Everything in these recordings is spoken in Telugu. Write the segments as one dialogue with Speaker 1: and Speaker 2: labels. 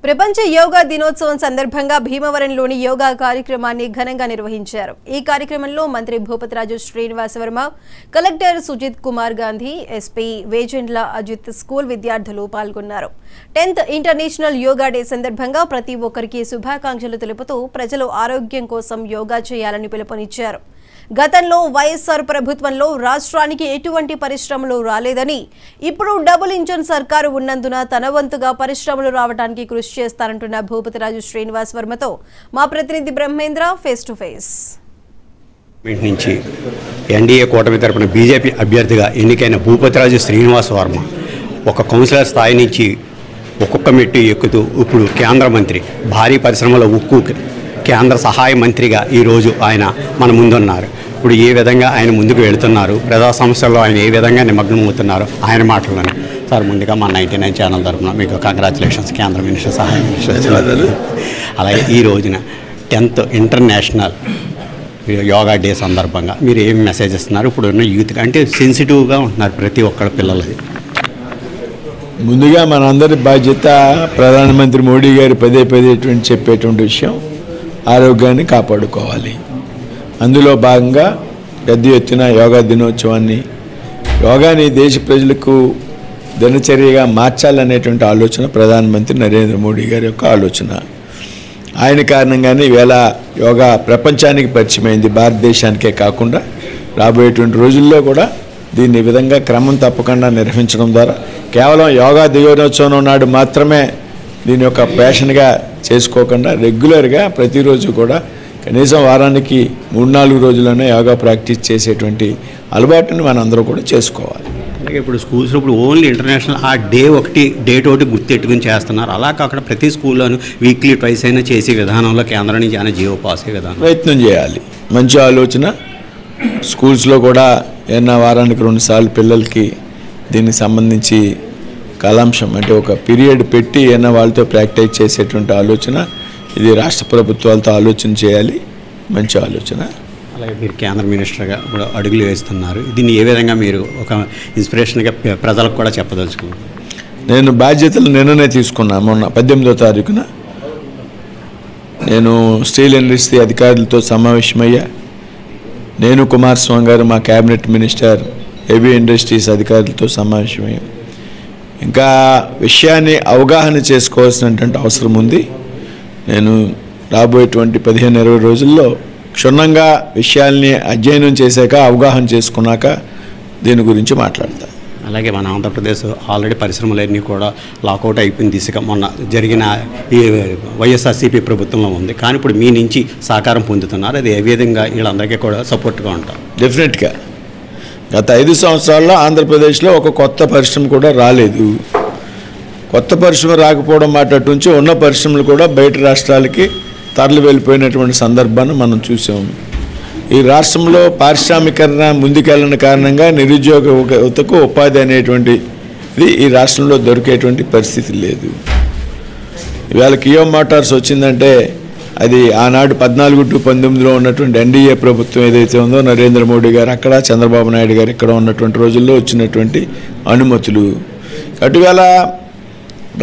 Speaker 1: ప్రపంచ యోగా దినోత్సవం సందర్భంగా భీమవరంలోని యోగా కార్యక్రమాన్ని ఘనంగా నిర్వహించారు. ఈ కార్యక్రమంలో మంత్రి Bhupathiraju Srinivasa Varma, collector Sujith Kumar Gandhi, SP Vejendla Ajith school విద్యార్థులు పాల్గొన్నారు. 10th ఇంటర్నేషనల్ యోగా డే సందర్భంగా ప్రతి ఒక్కరికి శుభాకాంక్షలు తెలుపుతూ ప్రజలు ఆరోగ్యం కోసం యోగా చేయాలని పిలుపునిచ్చారు. గతంలో వైఎస్ఆర్ ప్రభుత్వంలో రాష్ట్రానికి ఎటువంటి పరిశ్రమలు రాలేదని, ఇప్పుడు డబుల్ ఇంజన్ సర్కారు ఉన్నందున తన వంతుగా పరిశ్రమలు రావడానికి కృషి చేస్తారంటున్న భూపతిరాజు శ్రీనివాస్ వర్మతో మా ప్రతినిధి బ్రహ్మేంద్ర ఫేస్ టు ఫేస్.
Speaker 2: నుంచి ఎన్డీఏ కూటమి తరపున బీజేపీ అభ్యర్థిగా ఎన్నికైన భూపతిరాజు శ్రీనివాస్ వర్మ ఒక కౌన్సిలర్ స్థాయి నుంచి ఒక్కొక్క మెట్టు ఎక్కుతూ ఇప్పుడు కేంద్ర మంత్రి, భారీ పరిశ్రమల ఉక్కు కేంద్ర సహాయ మంత్రిగా ఈరోజు ఆయన మన ముందున్నారు. ఇప్పుడు ఏ విధంగా ఆయన ముందుకు వెళుతున్నారు, ప్రజా సమస్యల్లో ఆయన ఏ విధంగా నిమగ్నం అవుతున్నారు, ఆయన మాటల్లోనే. సార్, ముందుగా మా 99 ఛానల్ తరఫున మీకు కంగ్రాచులేషన్స్, కేంద్ర మినిస్టర్, సహాయ మినిస్టర్. అలాగే ఈ రోజున 10th ఇంటర్నేషనల్ యోగా డే సందర్భంగా మీరు ఏమి మెసేజ్ ఇస్తున్నారు? ఇప్పుడు ఉన్న యూత్ అంటే సెన్సిటివ్గా ఉంటున్నారు ప్రతి ఒక్కళ్ళ పిల్లలది.
Speaker 3: ముందుగా మనందరి బాధ్యత ప్రధానమంత్రి మోడీ గారు పదే చెప్పేటువంటి విషయం, ఆరోగ్యాన్ని కాపాడుకోవాలి. అందులో భాగంగా పెద్ద ఎత్తున యోగా దినోత్సవాన్ని, యోగాని దేశ ప్రజలకు దినచర్యగా మార్చాలనేటువంటి ఆలోచన ప్రధానమంత్రి నరేంద్ర మోడీ గారి యొక్క ఆలోచన. ఆయన కారణంగానే ఈవేళ యోగా ప్రపంచానికి పరిచయమైంది, భారతదేశానికే కాకుండా రాబోయేటువంటి రోజుల్లో కూడా దీన్ని ఈ విధంగా క్రమం తప్పకుండా నిర్వహించడం ద్వారా కేవలం యోగా దినోత్సవం నాడు మాత్రమే దీని యొక్క ప్యాషన్గా చేసుకోకుండా రెగ్యులర్గా ప్రతిరోజు కూడా కనీసం వారానికి 3-4 రోజుల్లోనే యోగా ప్రాక్టీస్ చేసేటువంటి అలవాటుని మనందరూ కూడా చేసుకోవాలి.
Speaker 2: అలాగే ఇప్పుడు స్కూల్స్లో ఇప్పుడు ఓన్లీ ఇంటర్నేషనల్ ఆ డేట్ ఒకటి గుర్తెట్టుకుని చేస్తున్నారు. అలా కాకుండా ప్రతి స్కూల్లోనూ వీక్లీ ట్వైస్ అయినా చేసే విధానంలో కేంద్రం నుంచి ఆయన జీవో పాస్ అయ్యే విధానం
Speaker 3: ప్రయత్నం చేయాలి. మంచి ఆలోచన. స్కూల్స్లో కూడా ఏమన్నా వారానికి 2 సార్లు పిల్లలకి దీనికి సంబంధించి కళాంశం అంటే ఒక పీరియడ్ పెట్టి ఏమన్నా వాళ్ళతో ప్రాక్టీస్ చేసేటువంటి ఆలోచన, ఇది రాష్ట్ర ప్రభుత్వాలతో ఆలోచన చేయాలి. మంచి ఆలోచన.
Speaker 2: అలాగే మీరు కేంద్ర మినిస్టర్గా ఇప్పుడు అడుగులు వేస్తున్నారు. దీన్ని ఏ విధంగా మీరు ఒక ఇన్స్పిరేషన్గా ప్రజలకు కూడా చెప్పదలుచుకున్నారు?
Speaker 3: నేను బాధ్యతలు నిన్ననే తీసుకున్నా. మొన్న 18వ తారీఖున నేను స్టీల్ ఇండస్ట్రీ అధికారులతో సమావేశమయ్యా. నేను కుమారస్వామి గారు, మా క్యాబినెట్ మినిస్టర్, హెవీ ఇండస్ట్రీస్ అధికారులతో సమావేశమయ్యా. ఇంకా విషయాన్ని అవగాహన చేసుకోవాల్సినటువంటి అవసరం ఉంది. నేను రాబోయేటువంటి 15-20 రోజుల్లో క్షుణ్ణంగా విషయాల్ని అధ్యయనం చేశాక, అవగాహన చేసుకున్నాక దీని గురించి మాట్లాడతాను.
Speaker 2: అలాగే మన ఆంధ్రప్రదేశ్ ఆల్రెడీ పరిశ్రమలన్నీ కూడా లాకౌట్ అయిపోయిన దిశగా మొన్న జరిగిన ఈ వైఎస్ఆర్సీపీ ప్రభుత్వంలో ఉంది. కానీ ఇప్పుడు మీ నుంచి సహకారం పొందుతున్నారు. అది ఏ విధంగా వీళ్ళందరికీ కూడా సపోర్ట్గా ఉంటారు?
Speaker 3: డెఫినెట్గా. గత 5 సంవత్సరాల్లో ఆంధ్రప్రదేశ్లో ఒక కొత్త పరిశ్రమ కూడా రాలేదు. కొత్త పరిశ్రమ రాకపోవడం మాట నుంచి ఉన్న పరిశ్రమలు కూడా బయట రాష్ట్రాలకి తరలి వెళ్ళిపోయినటువంటి సందర్భాన్ని మనం చూసాం. ఈ రాష్ట్రంలో పారిశ్రామికరణ ముందుకెళ్ళని కారణంగా నిరుద్యోగ యువతకు ఉపాధి అనేటువంటిది ఈ రాష్ట్రంలో దొరికేటువంటి పరిస్థితి లేదు. ఇవాళ కియా మోటార్స్ వచ్చిందంటే అది ఆనాడు 14-19లో ఉన్నటువంటి ఎన్డీఏ ప్రభుత్వం ఏదైతే ఉందో, నరేంద్ర మోడీ గారు అక్కడ, చంద్రబాబు నాయుడు గారు ఇక్కడ ఉన్నటువంటి రోజుల్లో వచ్చినటువంటి అనుమతులు. అటువేళ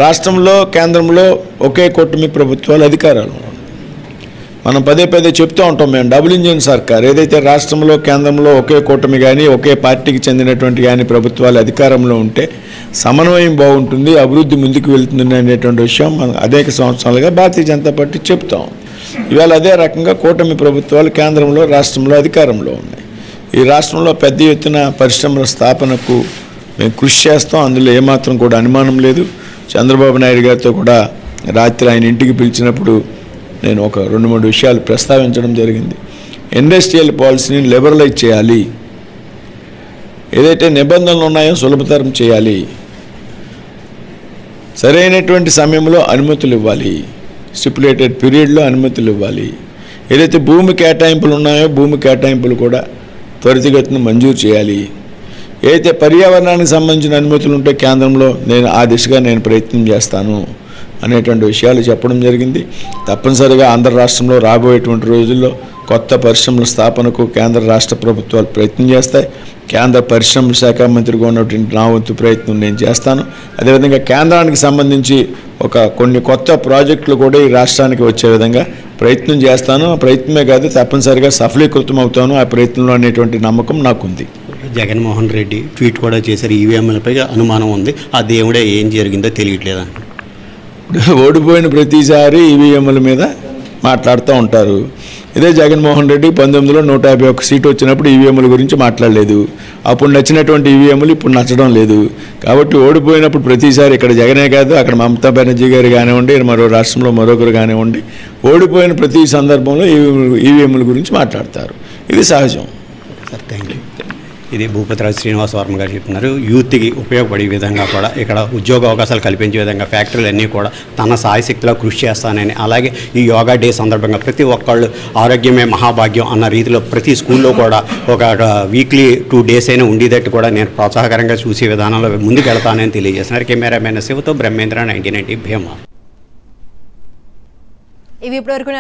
Speaker 3: రాష్ట్రంలో కేంద్రంలో ఒకే కూటమి ప్రభుత్వాలు అధికారాలు. మనం పదే చెప్తూ ఉంటాం, మేము డబుల్ ఇంజిన్ సర్కార్. ఏదైతే రాష్ట్రంలో కేంద్రంలో ఒకే కూటమి కానీ ఒకే పార్టీకి చెందినటువంటి కానీ ప్రభుత్వాలు అధికారంలో ఉంటే సమన్వయం బాగుంటుంది, అభివృద్ధి ముందుకు వెళ్తుంది అనేటువంటి విషయం మనం అనేక సంవత్సరాలుగా భారతీయ జనతా పార్టీ చెప్తాం. ఇవాళ అదే రకంగా కూటమి ప్రభుత్వాలు కేంద్రంలో రాష్ట్రంలో అధికారంలో ఉన్నాయి. ఈ రాష్ట్రంలో పెద్ద ఎత్తున పరిశ్రమల స్థాపనకు మేము కృషి చేస్తాం. అందులో ఏమాత్రం కూడా అనుమానం లేదు. చంద్రబాబు నాయుడు గారితో కూడా రాత్రి ఆయన ఇంటికి పిలిచినప్పుడు నేను ఒక 2-3 విషయాలు ప్రస్తావించడం జరిగింది. ఇండస్ట్రియల్ పాలసీని లిబరలైజ్ చేయాలి, ఏదైతే నిబంధనలు ఉన్నాయో సులభతరం చేయాలి, సరైనటువంటి సమయంలో అనుమతులు ఇవ్వాలి, స్టిపులేటెడ్ పీరియడ్లో అనుమతులు ఇవ్వాలి. ఏదైతే భూమి కేటాయింపులు ఉన్నాయో భూమి కేటాయింపులు కూడా త్వరితగతిన మంజూరు చేయాలి. ఏదైతే పర్యావరణానికి సంబంధించిన అనుమతులు ఉంటే కేంద్రంలో నేను ఆ దిశగా నేను ప్రయత్నం చేస్తాను అనేటువంటి విషయాలు చెప్పడం జరిగింది. తప్పనిసరిగా ఆంధ్ర రాష్ట్రంలో రాబోయేటువంటి రోజుల్లో కొత్త పరిశ్రమల స్థాపనకు కేంద్ర రాష్ట్ర ప్రభుత్వాలు ప్రయత్నం చేస్తాయి. కేంద్ర పరిశ్రమల శాఖ మంత్రిగా ఉన్నటువంటి నా వంతు ప్రయత్నం నేను చేస్తాను. అదేవిధంగా కేంద్రానికి సంబంధించి కొన్ని కొత్త ప్రాజెక్టులు కూడా ఈ రాష్ట్రానికి వచ్చే విధంగా ప్రయత్నం చేస్తాను. ఆ ప్రయత్నమే కాదు, తప్పనిసరిగా సఫలీకృతం అవుతాను ఆ ప్రయత్నంలో అనేటువంటి నమ్మకం నాకుంది.
Speaker 2: జగన్మోహన్ రెడ్డి ట్వీట్ కూడా చేశారు, ఈవీఎంలపై అనుమానం ఉంది, ఆ దేవుడే ఏం జరిగిందో తెలియట్లేదా?
Speaker 3: ఓడిపోయిన ప్రతిసారి ఈవీఎంల మీద మాట్లాడుతూ ఉంటారు. ఇదే జగన్మోహన్ రెడ్డి 19లో 151 సీటు వచ్చినప్పుడు ఈవీఎంల గురించి మాట్లాడలేదు. అప్పుడు నచ్చినటువంటి ఈవీఎంలు ఇప్పుడు నచ్చడం లేదు. కాబట్టి ఓడిపోయినప్పుడు ప్రతిసారి ఇక్కడ జగనే కాదు, అక్కడ మమతా బెనర్జీ గారు కానివ్వండి, మరో రాష్ట్రంలో మరొకరు కానివ్వండి, ఓడిపోయిన ప్రతి సందర్భంలో ఈవీఎంల గురించి మాట్లాడతారు. ఇది సహజం.
Speaker 2: Sir, thank you. ఇది భూపతిరాజు శ్రీనివాస వర్మ గారు చెప్తున్నారు. యూత్కి ఉపయోగపడే విధంగా కూడా ఇక్కడ ఉద్యోగ అవకాశాలు కల్పించే విధంగా ఫ్యాక్టరీలన్నీ కూడా తన సాయశక్తిలో కృషి చేస్తానని, అలాగే ఈ యోగా డే సందర్భంగా ప్రతి ఒక్కళ్ళు ఆరోగ్యమే మహాభాగ్యం అన్న రీతిలో ప్రతి స్కూల్లో కూడా ఒక వీక్లీ 2 days అయినా ఉండేటట్టు కూడా నేను ప్రోత్సాహకరంగా చూసే విధానంలో ముందుకు వెళ్తానని తెలియజేస్తున్నారు. కెమెరామెన్ శివతో బ్రహ్మేంద్ర, 1990 భీమా.
Speaker 1: ఇవి ఇప్పటివరకు